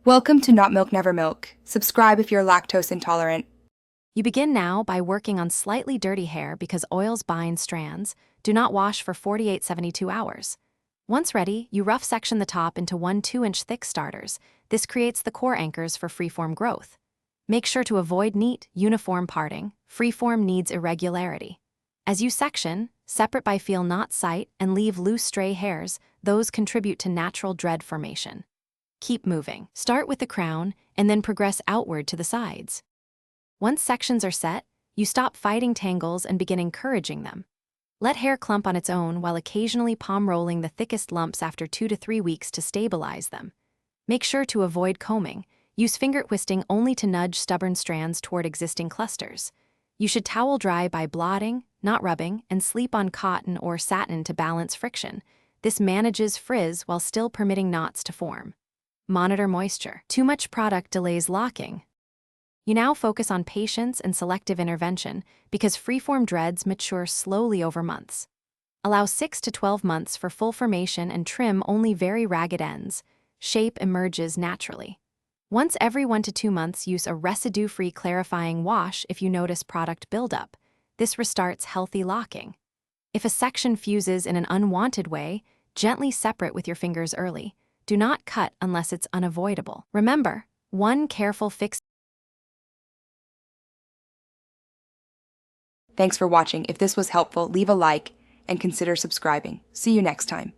Welcome to Not Milk Never Milk. Subscribe if you're lactose intolerant. You begin now by working on slightly dirty hair because oils bind strands. Do not wash for 48-72 hours. Once ready, you rough section the top into 1 2-inch thick starters. This creates the core anchors for freeform growth. Make sure to avoid neat, uniform parting. Freeform needs irregularity. As you section, separate by feel not sight and leave loose stray hairs. Those contribute to natural dread formation. Keep moving. Start with the crown and then progress outward to the sides. Once sections are set, you stop fighting tangles and begin encouraging them. Let hair clump on its own while occasionally palm rolling the thickest lumps after 2 to 3 weeks to stabilize them. Make sure to avoid combing. Use finger twisting only to nudge stubborn strands toward existing clusters. You should towel dry by blotting, not rubbing, and sleep on cotton or satin to balance friction. This manages frizz while still permitting knots to form. Monitor moisture. Too much product delays locking. You now focus on patience and selective intervention because freeform dreads mature slowly over months. Allow 6 to 12 months for full formation and trim only very ragged ends. Shape emerges naturally. Once every 1 to 2 months, use a residue-free clarifying wash if you notice product buildup. This restarts healthy locking. If a section fuses in an unwanted way, gently separate with your fingers early. Do not cut unless it's unavoidable. Remember, one careful fix. Thanks for watching. If this was helpful, leave a like and consider subscribing. See you next time.